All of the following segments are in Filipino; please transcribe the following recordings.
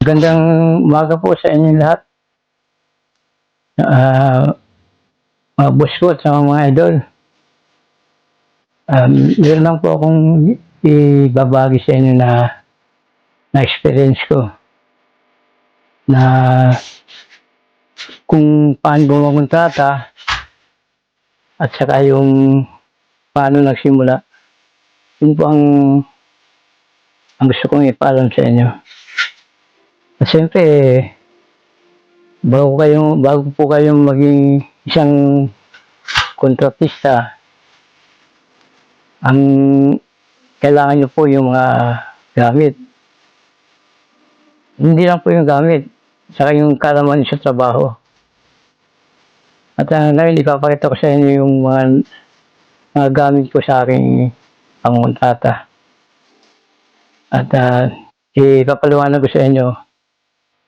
Magandang umaga po sa inyo lahat. Mga boss ko at sa mga idol. Meron lang po akong ibabagi sa inyo na experience ko. Na kung paano bumakontrata at saka yung paano nagsimula. Yun po ang gusto kong ipaalam sa inyo. At siyempre, bago po kayong maging isang kontratista, ang kailangan nyo po yung mga gamit. Hindi lang po yung gamit, saka yung kalaman nyo sa trabaho. At ngayon, ipapakita ko sa inyo yung mga gamit ko sa aking pangontrata. At ipapaliwanag ko sa inyo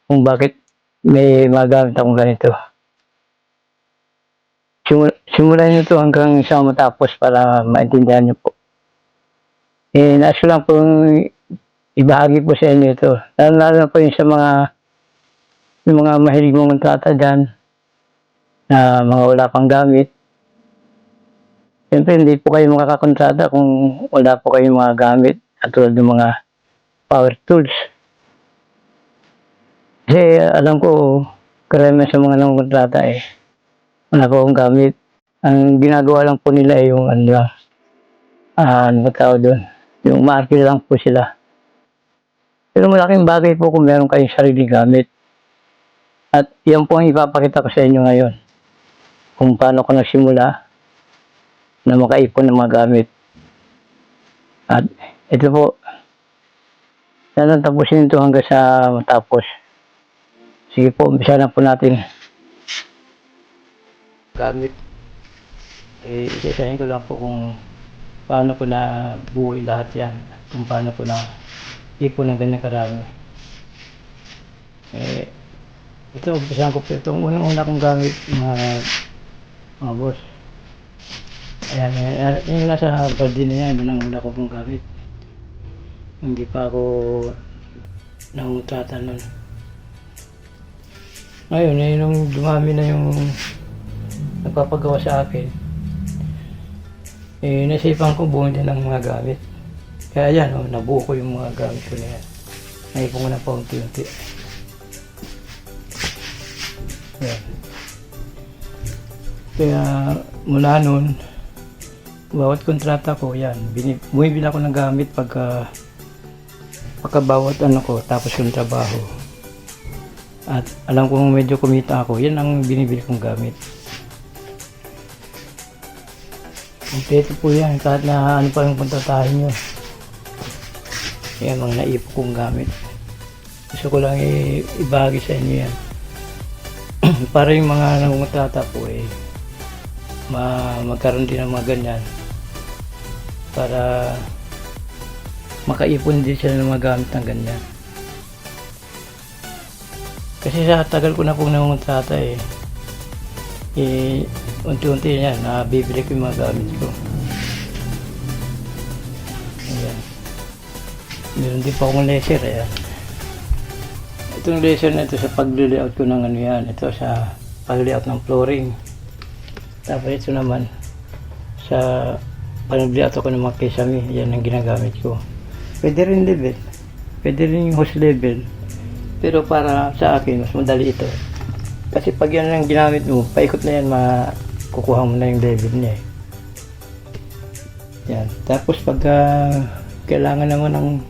kung bakit may mga gamit akong ganito. Simulan nyo ito hanggang sa matapos para maintindihan nyo po. Nais ko lang po ibahagi po sa inyo ito. Lalo na po yung sa yung mga mahilig mong kontrata dyan na mga wala pang gamit. Siyempre, hindi po kayo makakakontrata kung wala po kayong mga gamit at tulad ng mga power tools. Kasi alam ko, karamihan sa mga nangkontrata wala po akong gamit. Ang ginagawa lang po nila yung ano ba tawag doon? Yung market lang po sila. Pero malaking bagay po kung meron kayong sariling gamit. At yan po ang ipapakita ko sa inyo ngayon. Kung paano ko nagsimula na makaipon ng mga gamit. At ito po, sana tapusin ito hanggang sa matapos. Sige po, umpisa na po natin. Gamit. Isasahin ko lang po kung paano ko na buuin lahat yan. Kung paano ko na ipon ng ganyan karami. Ito, umpisahan ko po ito. Unang-una kong gamit, mga boss. Ayan, yung nasa body na yan, unang-una ko pong gamit. Hindi pa ako nangungutrata nun. Ngayon, nung dumami na yung nagpapagawa sa akin, nasipan ko bumili ng mga gamit. Kaya yan, nabuo ko yung mga gamit ko na yan. Naipon ko na pa unti-unti. Yan. Kaya mula nun, bawat kontrata ko, yan, bumibili ako ng gamit pagka bawat tapos yung trabaho. At alam kong medyo kumita ako, yan ang binibili kong gamit. Kompleto po yan, kahit na ano pa yung kontratahin nyo. Yan, mga naipon kong gamit. Gusto ko lang ibahagi sa inyo yan. Para yung mga nangungutrata po magkaroon din ng mga ganyan. Para makaipon din sila ng mga gamit ng ganyan. Kasi sa tagal ko na pong nangungutrata unti-unti yan, bibili ko yung mga gamit ko. Ayan. Meron din pa akong laser, ayan. Itong laser na ito sa pag-layout ko ng ano yan, ito sa pag-layout ng flooring. Tapos ito naman sa pag-layout ako ng mga kisame, yan ang ginagamit ko. Pwede rin level, pwede rin yung hose level. Pero para sa akin, mas madali ito. Kasi pag yan ang ginamit mo, paikot na yan, makukuha mo na yung level niya. Yan. Tapos pag kailangan naman ng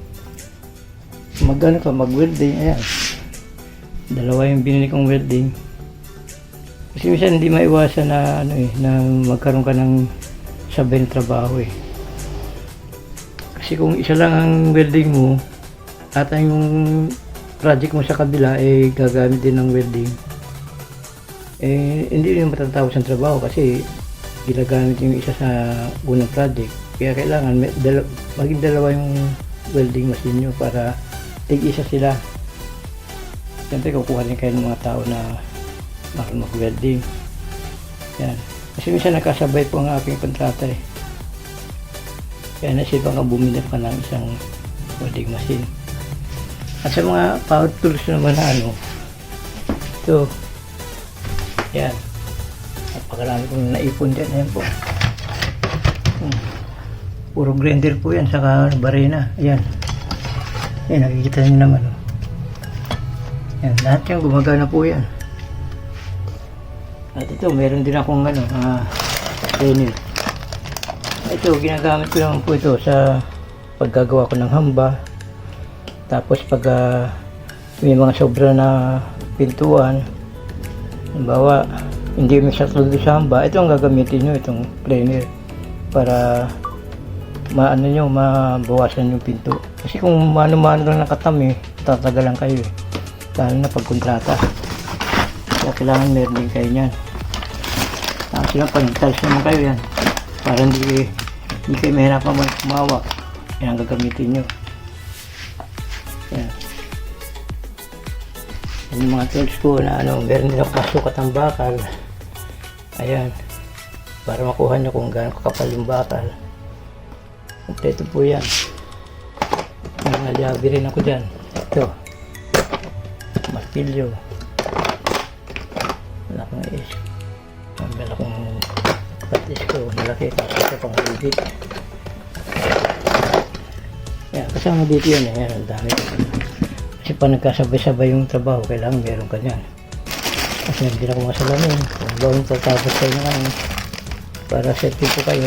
mag-welding, ayan. Dalawa yung binili kong welding. Kasi minsan hindi maiwasan na na magkaroon ka ng sabay na trabaho Kasi kung isa lang ang welding mo, at yung project mo sa kabila gagamit din ng welding, hindi rin matatapos ang trabaho kasi ginagamit yung isa sa unang project. Kaya kailangan maging dalawa yung welding machine nyo para tig-isa sila. Siyempre kukuha rin kayo ng mga tao na marunong mag-welding. Yan. Kasi minsan nakasabay po ang aking kontrata Kaya nasipan ka bumili pa ng isang welding machine. At sa mga power tools naman na ano, ito, yan, napakarami kong naipon dyan, ayan po. Puro grinder po yan, saka barena, ayan. Ayan, nakikita nyo naman. Oh. Ayan, lahat yan, gumagana po yan. At ito, meron din akong ano, trainer. Ito, ginagamit ko naman po ito sa paggagawa ko ng hamba. Tapos pag may mga sobra na pintuan, halimbawa, hindi may saklog sa hamba, ito ang gagamitin nyo, itong trainer. Para maano nyo, mabawasan yung pinto. Kasi kung mano-mano lang nakatami, tatagalan kayo eh. Lalo na pagkontrata. Kaya kailangan meron din kayo nyan. Tapos lang pag-tiles naman kayo yan. Para hindi kayo mahirapan kumawak. Yan ang gagamitin nyo. Yan. Yung mga tools ko na ano, meron din ako masukat ng bakal. Ayan. Para makuha nyo kung gaano kakapal yung bakal. Kompleto po yan. May alyabi rin ako dyan. Ito. Martilyo. Wala akong is. Wala akong patis ko. Malaki. Tapos ito pang hibit. Yan. Kasama dito yan. Ayan. Ang dami. Kasi pa nagkasabay-sabay yung trabaho, kailangan meron ka dyan. Kasi hindi na ako masalamin. Kung bawang tatapos kayo na kami. Para safety po kayo.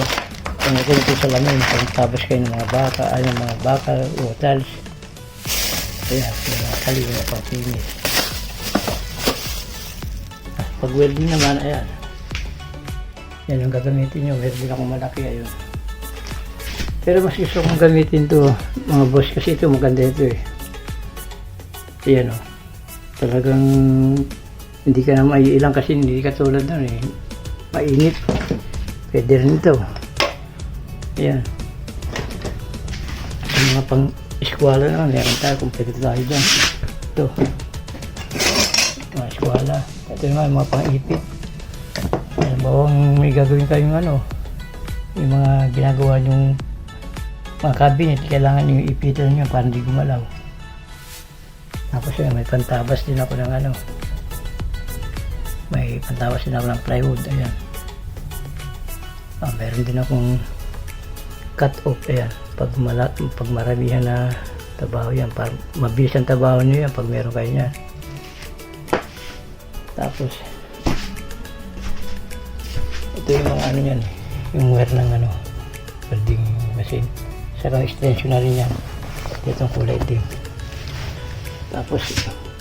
Kung ito salamin, kung tapos kayo ng mga baka, mga baka, utals. Ayan, mga kaliwa na pang finish. Pag welding naman, ayan. Yan yung gagamitin nyo. Meron din akong malaki, ayun. Pero mas gusto kong gamitin to mga boss, kasi ito maganda ito eh. Ayan o. Talagang hindi ka na maiilang kasi hindi ka tulad nun eh. Mainit. Pwede rin ito. Ayan. Ang mga pang-eskwala naman, meron tayo kung pwede tayo dyan. Ito. Mga eskwala. Ito naman, mga pang-ipit. Ayan, bawang may gagawin kayong ano, yung mga ginagawa yung mga cabinet, kailangan yung ipitan nyo para hindi gumalaw. Tapos yun, may pantabas din ako ng ano, may pantabas din ako ng plywood. Ayan. Meron din akong cut off. Ayan, pag maramihan na trabaho yan, para mabilis ang trabaho nyo yan pag meron kayo yan. Tapos ito yung mga ano yan, yung wire ng ano, welding machine, saka extension na rin yan. Itong kulay din. Tapos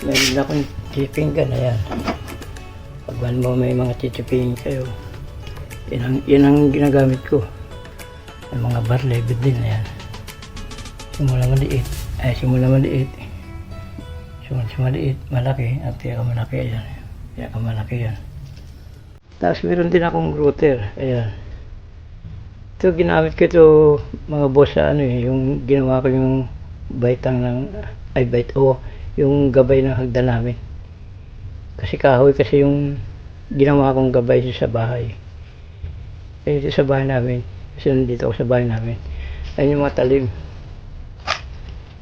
meron na akong chipping gun. Ayan, pag may mga chipping kayo, yan ang ginagamit ko. May mga bar level din. Ayan, simula maliit, malaki, at kaya malaki. Ayan, kaya malaki yan. Tapos meron din akong router. Ayan, ito ginamit ko ito mga boss sa ano eh, yung ginawa ko yung baitang ng yung gabay ng hagdan namin. Kasi kahoy kasi yung ginawa kong gabay sa bahay. Dito sa bahay namin. Kasi nandito ako sa bahay namin. Ayan yung mga talim.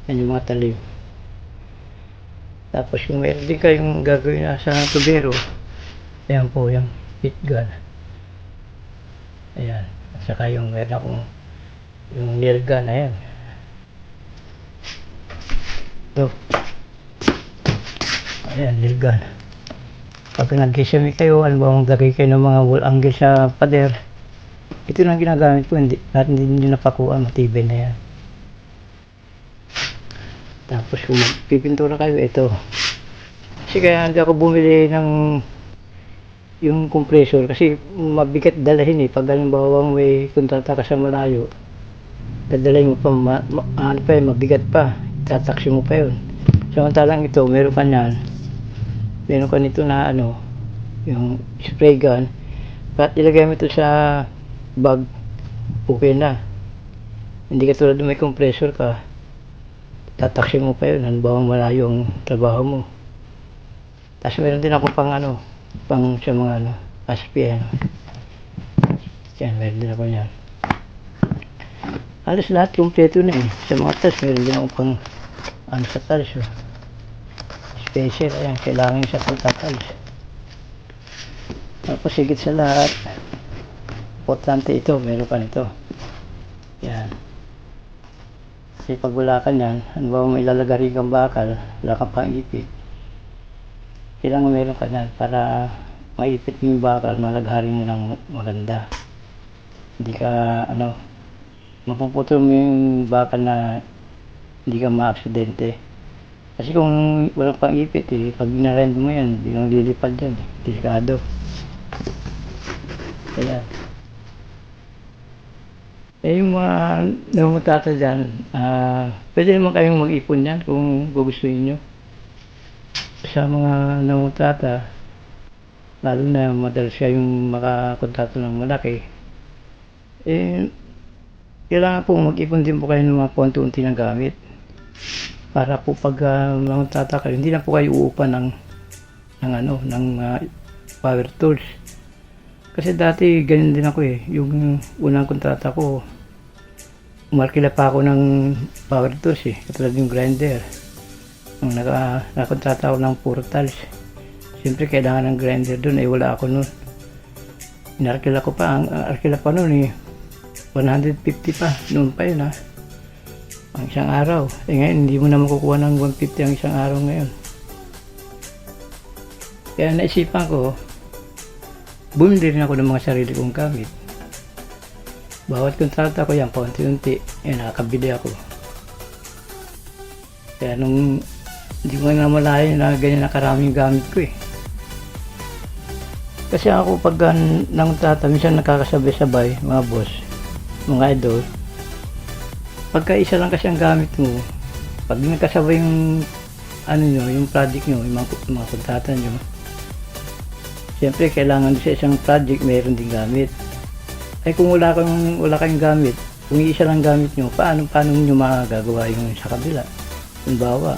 Ayan yung mga talim. Tapos kung meron din kayong gagawin na sa tubero, ayan po yung heat gun. Ayan. At saka yung meron akong yung nail gun. Ayan. Ito. Ayan, nail gun. Pag nag-kisami kayo, alam ba maglagay kayo ng mga wall angle sa pader, ito na ginagamit ko. Lahat hindi nyo napakuha, matibay na yan. Tapos kung pipintura kayo, ito. Kasi kaya hindi ako bumili ng yung compressor kasi mabigat dalahin eh. Pag halimbawa may kontrata ka sa malayo, dadalhin mo pa, mabigat pa, tataksi mo pa yun. Samantalang ito, meron ka nyan, meron ka nito na ano, yung spray gun, at ilagay mo ito sa bag, okay na. Hindi ka tulad may compressor ka, tataksi mo pa yun, halimbawa malayo ang trabaho mo. Tapos meron din ako pang ano, pang sa mga ano, ASPI ano. Yan, meron din ako yan. Halos lahat kompleto na eh. Sa mga tiles, meron din ako pang ano sa tiles. spacer, ayan, kailangan yung sa pagtatalis. Tapos higit sa lahat, importante ito, meron pa nito. Yan. Kasi pag wala ka niyan, ano ba may lalagari kang bakal, wala kang pang-ipit, kailangan meron ka niyan para maipit mo yung bakal, malagari mo ng maganda. Hindi ka, mapuputol mo yung bakal na hindi ka ma-aksidente. Kasi kung walang pang-ipit, pag narend mo yan, hindi kang lilipad yan, delikado. Kaya, yung mga namutata dyan, pwede naman kayong mag-ipon yan kung gugustuhin nyo. Sa mga namutata, lalo na madalas kayong makakontrato ng malaki, kailangan po mag-ipon din po kayo ng mga paunti-unti ng gamit. Para po pag namutata kayo, hindi na po kayo uupan ng power tools. Kasi dati ganyan din ako yung unang kontrata ko, umarkila pa ako ng power tools katulad yung grinder. Nung nakakontrata ako ng puro tools, siyempre kailangan ng grinder doon, wala ako noon. Inarkila ko pa, ang arkila pa noon 150 pa, noon pa yun ang isang araw. Ngayon hindi mo na makukuha ng 150 ang isang araw ngayon. Kaya naisipan ko, bumili rin ako ng mga sarili kong gamit. Bawat kontrata ko yan, paunti-unti, nakakabili ako. Kaya nung hindi ko na malayo na ganyan na karaming gamit ko Kasi ako pag nangontrata, minsan nakakasabay-sabay, mga boss, mga idol. Pagka isa lang kasi ang gamit mo, pag nagkasabay yung yung project nyo, yung mga kontrata nyo, siyempre kailangan sa isang project mayroon din gamit. Kung wala kayong gamit, kung isa lang gamit nyo, paano nyo magagawa yung sa kabila? Halimbawa,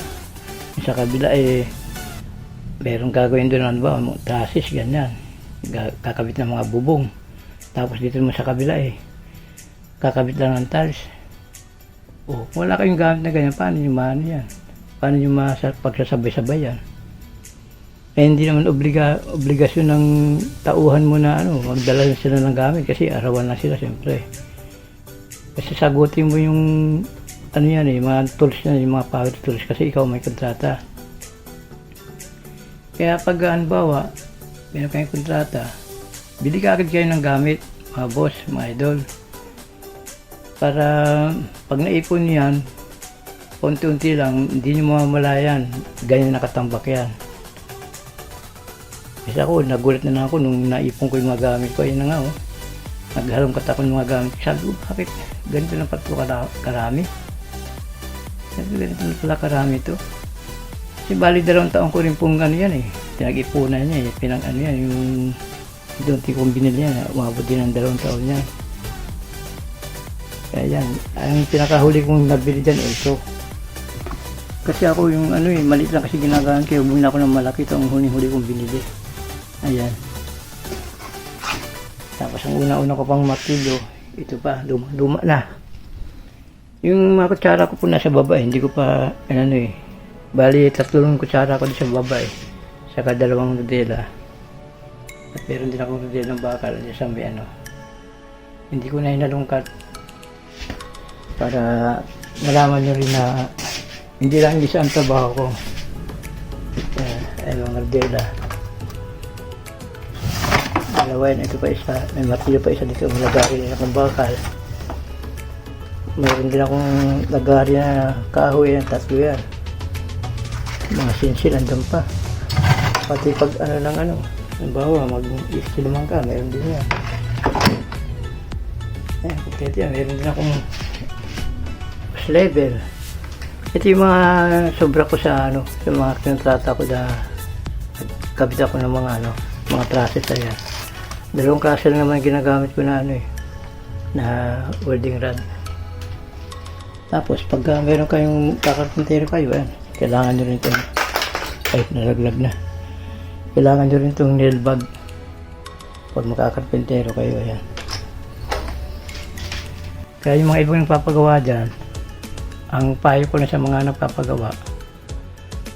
yung sa kabila mayroong gagawin doon, trusses, ganyan, kakabit ng mga bubong. Tapos dito naman sa kabila kakabit lang ng tiles. Kung wala kayong gamit na ganyan, paano nyo yan? Paano nyo pagsasabay-sabay yan? Hindi naman obligasyon ng tauhan mo na magdala sila ng gamit kasi arawan lang sila siyempre. Kasi sagutin mo yung mga tools na, yung mga power tools kasi ikaw may kontrata. Kaya pag halimbawa, meron kayong kontrata, bili ka agad kayo ng gamit, mga boss, mga idol. Para pag naipon yan, unti-unti lang, hindi nyo mamamalayan, ganyan nakatambak yan. Kasi ako, nagulat na ako nung naipon ko yung mga gamit ko. Ayun na nga naghalongkat ako ng mga gamit. Sabi ko, bakit ganito na pala karami? Sabi ko, ganito na pala karami ito. Kasi bali 2 taon ko rin pong pinag-ipunan niya yung donti kong binili yan, umabot din ng 2 taon yan. Kaya yan, ang pinakahuli kong nabili dyan ito. Kasi ako yung maliit lang kasi ginagamit ko, bumili ako ng malaki, ito ang huli kong binili. Ayan. Tapos ang una-una ko pang martilyo, ito pa, luma na. Yung mga kutsara ko po nasa baba hindi ko pa, bali 3 kutsara ko sa baba saka 2 rodela. At meron din akong rodela ng bakal sa may hindi ko na hinalungkat para nalaman nyo rin na hindi lang isa ang trabaho ko. Mga rodela. Dalawa yan, ito pa isa, may martilyo pa isa dito, may lagari din akong bakal. Mayroon din akong lagari na kahoy yan, 3 yan. Mga sinsil, andun pa. Pati pag halimbawa, mag-istiluman ka, mayroon din yan. Kompleto yan, mayroon din akong level. Ito yung mga sobra ko sa mga kinontrata ko na kabit ako ng mga trusses ayan. 2 klase lang naman ginagamit ko na na welding rod. Tapos pag meron kayong kakarpintero kayo, kailangan nyo rin itong nalaglag na. Kailangan nyo rin itong nail bag pag makakarpintero kayo, ayan. Kaya yung mga ibang nagpapagawa dyan, ang payo ko na sa mga nagpapagawa,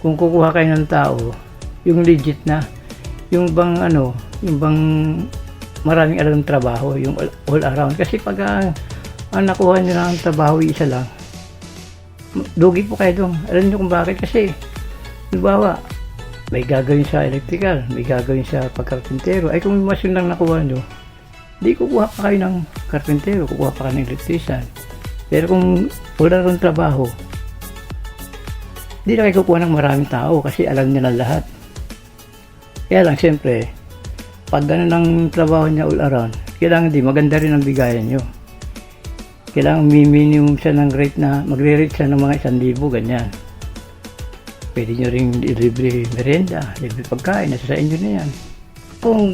kung kukuha kayo ng tao, yung legit na, yung bang yung bang maraming alam trabaho, yung all around. Kasi pag ang nakuha nyo ng trabaho, isa lang, lugi po kayo doon. Alam nyo kung bakit? Kasi, halimbawa, may gagawin sa electrical, may gagawin sa pagkarpintero. Ay kung mas yun lang nakuha nyo, di kukuha pa kayo ng karpintero, kukuha pa kayo ng electrician. Pero kung wala rin trabaho, di na kayo kukuha ng maraming tao kasi alam nyo na lahat. Kaya lang, siyempre, pag gano'n ang trabaho niya all around, kailangan maganda rin ang bigayan nyo. Kailangan minimum siya ng rate na, magre-rate siya ng mga 1,000, ganyan. Pwede nyo rin libre merienda, libre pagkain, nasa sa inyo na yan. Kung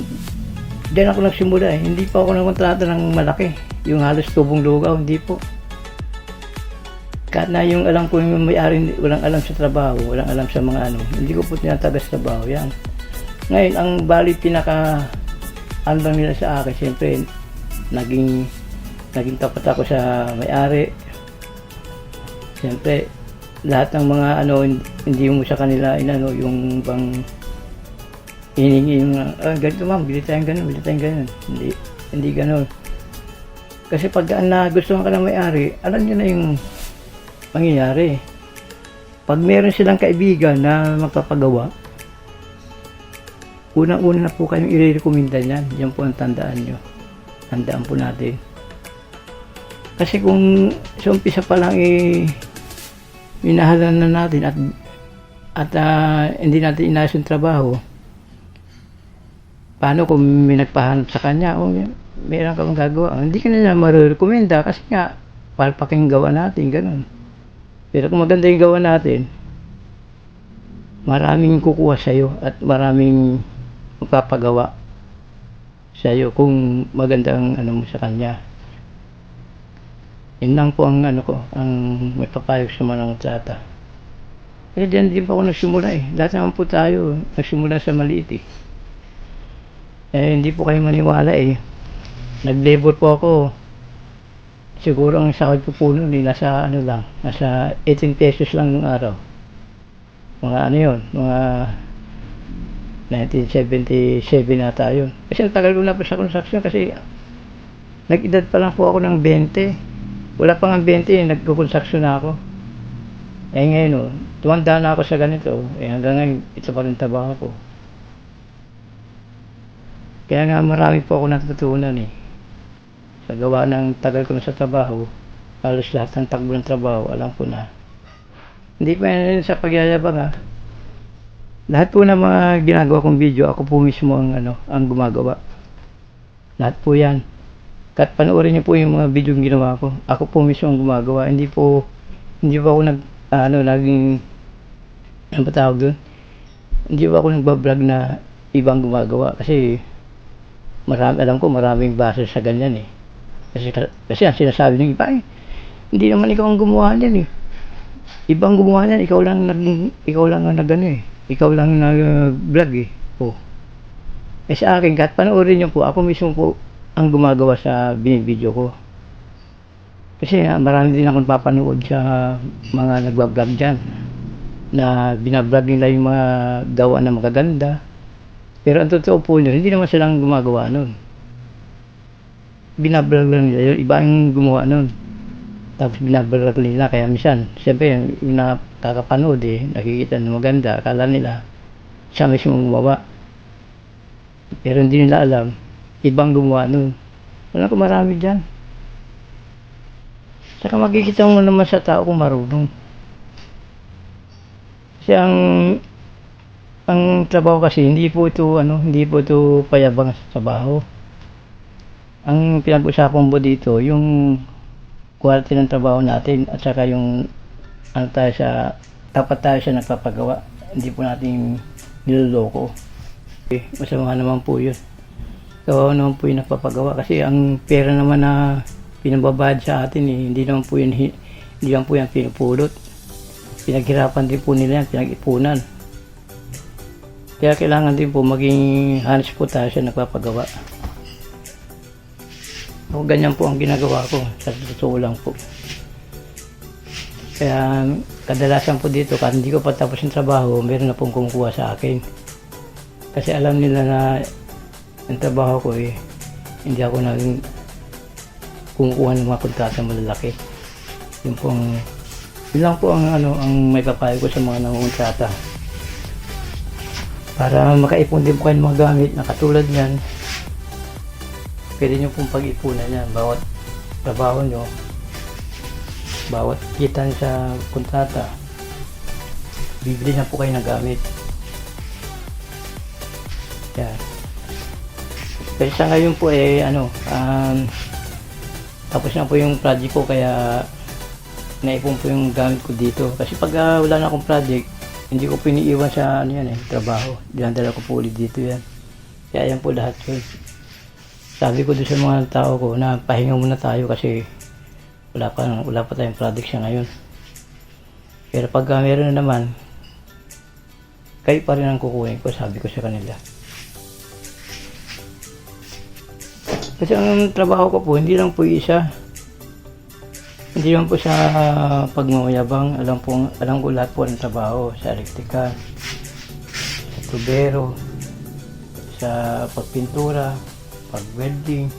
diyan ako nagsimula hindi pa ako nagkontrata ng malaki. Yung halos tubong lugaw, hindi po. Kahit na yung alam ko yung may-ari, walang alam sa trabaho, walang alam sa mga hindi ko po tinatagas trabaho yan. Ngayon, ang bali pinaka-andang nila sa akin, siyempre, naging tapat ako sa may-ari. Siyempre, lahat ng mga hindi mo sa kanila yung bang hiningi yung ganito ma'am, bili tayong ganun. Hindi ganun. Kasi pag nagustuhan ka ng may-ari, alam nyo na yung mangyayari. Pag meron silang kaibigan na magpapagawa, unang-una na po kayong i-recommenda niyan. Yan po ang tandaan nyo. Tandaan po natin. Kasi kung sa umpisa pa lang minahalan na natin at hindi natin inayos yung trabaho, paano kung may nagpahanap sa kanya meron ka bang gagawa, hindi ka na niya marirekomenda kasi nga palpaking gawa natin, ganun. Pero kung maganda yung gawa natin, maraming kukuha sa'yo at maraming magpapagawa sa'yo kung magandang mo sa kanya. Yun lang po ang ang may papayag sa mga nangontrata. Kasi diyan din pa ako nagsimula Lahat naman po tayo nagsimula sa maliit hindi po kayo maniwala Nag-labor po ako. Siguro ang sahod ko po noon nasa nasa 18 pesos lang nung araw. Mga yun, mga 1977 na tayo. Kasi ang tagal ko na po sa construction kasi nag-edad pa lang po ako ng 20. Wala pa nga 20 nagko-construction na ako. Ngayon tumanda na ako sa ganito. Hanggang ngayon, ito pa rin trabaho ko. Kaya nga marami po ako natutunan Sa gawa ng tagal ko na sa trabaho, halos lahat ng takbo ng trabaho, alam ko na. Hindi pa yan sa pagyayabang Lahat po ng mga ginagawa kong video, ako po mismo ang gumagawa. Lahat po yan. Kahit panoorin niyo po yung mga video yung ginawa ko, ako po mismo ang gumagawa. Hindi po ako naging ano ba tawag doon? Hindi po ako nagbablog na ibang gumagawa kasi alam ko maraming base sa ganyan kasi ang sinasabi ng iba hindi naman ikaw ang gumawa niyan ibang gumawa niyan, ikaw lang ang ikaw lang nag-vlog sa akin kahit panoorin niyo po, ako mismo po ang gumagawa sa binibideo ko. Kasi marami din akong papanood sa mga nagbablog dyan na binablog nila yung mga gawa na magaganda. Pero ang totoo po nyo, hindi naman silang gumagawa nun. Binablog lang nila, yung iba ang gumawa nun. Tapos binablog nila, kaya minsan, siyempre yung nakakapanood nakikita na maganda, akala nila siya mismo gumawa. Pero hindi nila alam, ibang gumawa nun. Wala ko marami dyan. Saka makikita mo naman sa tao kung marunong. Kasi ang trabaho kasi hindi po ito payabang sa trabaho. Ang pinag-usapan mo dito, yung quality ng trabaho natin at saka yung tapat tayo sa nagpapagawa. Hindi po natin niloloko. Masama naman po yun. Kawawa naman po yung nagpapagawa kasi ang pera naman na pinababayad sa atin hindi naman po yan pinupulot. Pinaghirapan din po nila yan, pinag-ipunan. Kaya kailangan din po maging honest po tayo sa nagpapagawa. Ganyan po ang ginagawa ko, sa totoo lang po. Kaya kadalasan po dito, kahit hindi ko pa tapos yung trabaho, meron na pong kumukuha sa akin. Kasi alam nila na yung trabaho ko hindi ako naging kumukuha ng mga kontrata malalaki. Yun lang po ang may papayo ko sa mga nangungontrata. Para makaipon din po kayo ng mga gamit na katulad niyan. Pwede nyo pong pag-ipunan yan. Bawat trabaho nyo, bawat kita sa kontrata, bibili na po kayo ng gamit. Yan. Kasi sa ngayon po tapos na po yung project ko, kaya naipon po yung gamit ko dito. Kasi pag wala na akong project, hindi ko piniiwan sa trabaho. Dinadala ko po ulit dito yan. Kaya yan po lahat yun. Sabi ko doon sa mga tao ko na pahinga muna tayo kasi wala pa tayong project siya ngayon. Pero pag meron na naman, kayo pa rin ang kukunin ko, sabi ko sa kanila. Kasi ang trabaho ko po, hindi lang po isa. Hindi lang po sa pagmamayabang. Alam ko lahat po ng trabaho. Sa elektrikal, sa tubero, sa pagpintura, pag-welding,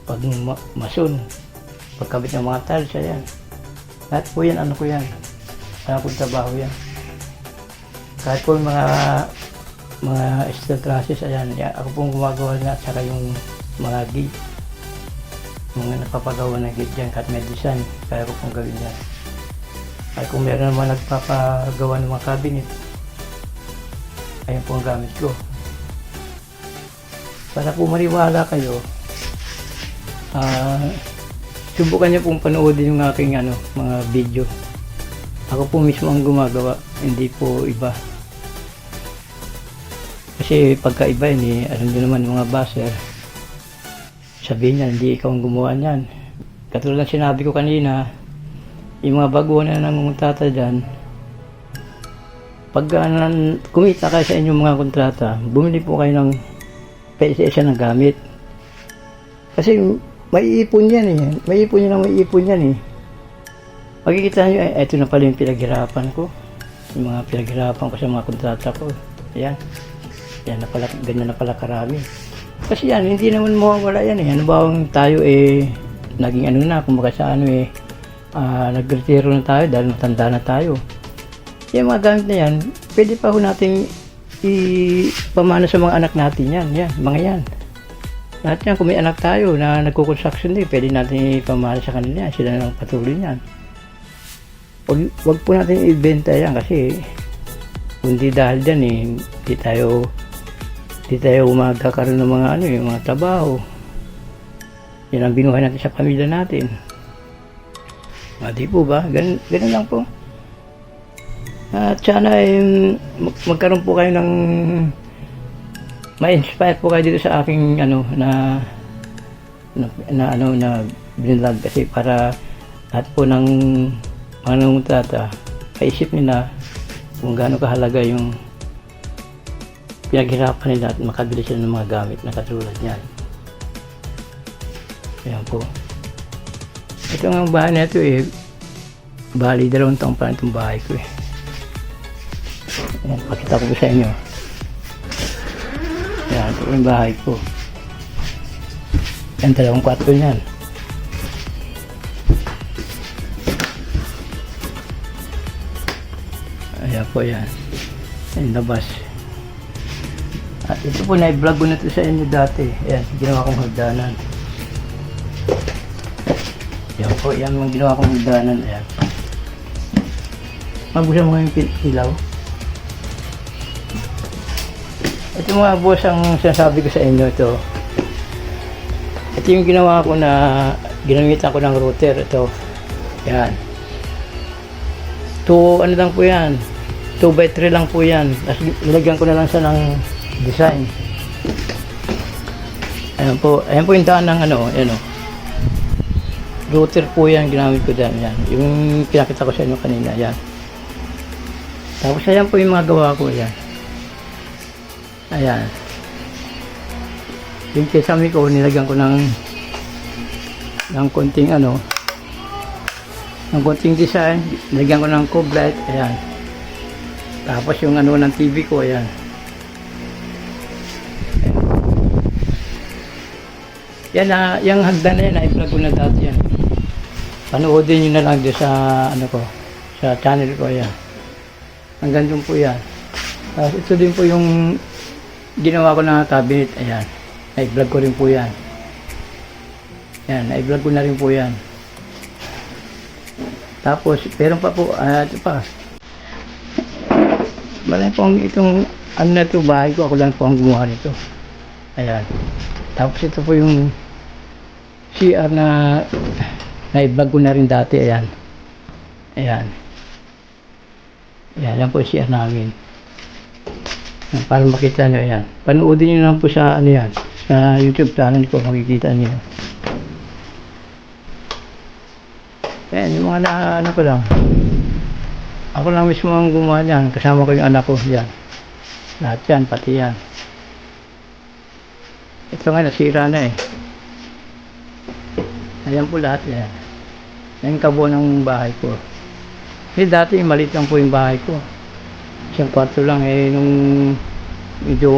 pag-mason, pagkabit ng mga tiles, yan. Lahat po yan, ko yan. Alam kong trabaho yan. Kahit po mga steel trusses, ayan. Ako pong gumagawa na at saka yung mga gate. Mga napapagawa ng gate dyan, kahit may design, kaya ko pong gawin yan. Kahit kung meron naman nagpapagawa ng mga cabinet, ayan po ang gamit ko. Para po maniwala kayo, subukan niyo pong panoodin yung aking mga video. Ako po mismo ang gumagawa, hindi po iba. Kasi pagka iba alam niyo naman mga baser, sabihin niya, hindi ikaw ang gumawa niyan. Katulad ng sinabi ko kanina, yung mga baguhan na nangunguntata dyan, pag kumita kayo sa inyong mga kontrata, bumili po kayo ng isa ng gamit. Kasi may ipon yan may ipon yan Makikita nyo, eto na pala yung pinaghirapan ko. Yung mga pinaghirapan ko sa mga kontrata ko. Ayan. Yan na pala, ganyan na pala karami. Kasi yan, hindi naman mawawala yan Ano ba tayo naging kumbaga sa nagretiro na tayo dahil matanda na tayo. Yung mga gamit na yan, pwede pa ho natin ipamana sa mga anak natin yan. Yan, mga yan. Lahat yan, kung may anak tayo na nagko-construction din, pwede natin ipamana sa kanila yan. Sila nang patuloy yan. Wag po natin ibenta yan kasi kundi dahil dyan hindi tayo magkakaroon ng mga yung mga trabaho. Yan ang binuhay natin sa pamilya natin. Di po ba? Ganun lang po. At sana magkaroon po kayo ng ma-inspire po kayo dito sa aking na binlog kasi para lahat po ng mga nangungutrata kaisip nila kung gaano kahalaga yung pinaghirapan nila at makabili sila ng mga gamit na katulad niyan. Ayan po. Ito nga ang bahay na ito bali 2 taong pa itong bahay ko Ayan, pakita ko po sa inyo. Ayan, ito yung bahay ko. Ayan, 2 kwarto niyan. Ayan po yan. Ayan, labas. At ito po, na-vlog ko na ito sa inyo dati. Ayan, ginawa kong hagdanan. Ayan po, yan yung ginawa kong hagdanan. Ayan. Mabuksan mo yung ilaw. Ito mga boss ang sinasabi ko sa inyo ito. Ito yung ginawa ko na ginamitan ko ng router. Ito. Ayan. Lang po yan. 2x3 lang po yan. Tapos nilagyan ko na lang siya ng design. Ayan po yung daan ng router po yan, ginamit ko dyan. Yan. Yung pinakita ko sa inyo kanina. Yan. Tapos ayan po yung mga gawa ko. Yan. Ayan. Yung kesame ko, nilagyan ko ng konting ng konting design, lagyan ko ng cove light, ayan. Tapos yung ano ng TV ko, ayan. Yan na, yung hagdan na yan, na-vlog ko na dati yan. Panoodin nyo na lang doon sa, ano ko, sa channel ko, ayan. Hanggang doon po yan. Tapos ito din po yung ginawa ko na cabinet, ayan. Na-vlog ko rin po yan. Yan, na-vlog ko na rin po yan. Tapos, pero pa po, ito pa. Marami po itong, ano na ito, bahay ko, ako lang po ang gumawa nito. Ayan. Tapos ito po yung CR na na-vlog ko na rin dati, ayan. Ayan. Ayan, yan po yung CR namin. Ayan, para makita nyo, ayan. Panoodin nyo lang po sa, ano yan, sa YouTube channel ko, makikita nyo. Ayan, yung mga ano ko lang. Ako lang mismo ang gumawa niyan, kasama ko yung anak ko, yan. Lahat yan, pati yan. Ito nga, nasira na eh. Ayan po lahat yan. Yan yung kabo ng bahay ko. Kasi dati maliit lang po yung bahay ko. Isang kwarto lang eh, nung medyo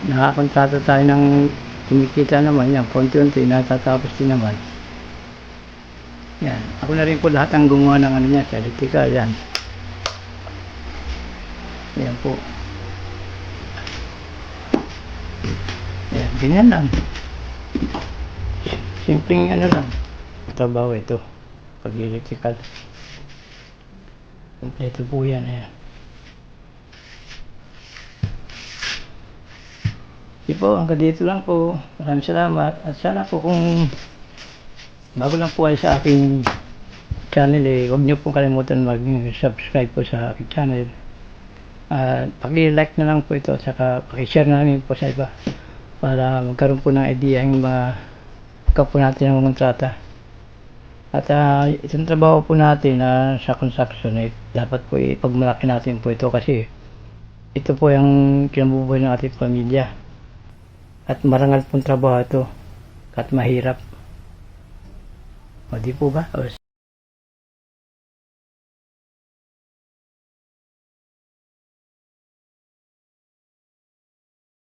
nakakontrata tayo ng kumikita naman yan, konti-unti, natatapos din naman. Yan, ako na rin po lahat ang gumawa ng ano niya, sa electrical, yan. Yan po. Yan, ganyan lang. Simpleng ano lang. Trabaho ito, pag-electrical. Kompleto po yan, ayan. Di po, hanggang dito lang po. Maraming salamat. At sana po kung bago lang po kayo sa aking channel eh, huwag niyo pong kalimutan mag-subscribe po sa aking channel. Paki-like na lang po ito, saka paki-share na rin po sa iba para magkaroon po ng idea yung mga kapwa natin ng mga kontrata. At itong trabaho po natin sa construction eh, dapat po ipagmalaki natin po ito kasi ito po yung kinabubuhay ng ating pamilya. At marangal pong trabaho ito at mahirap. O di po ba? O,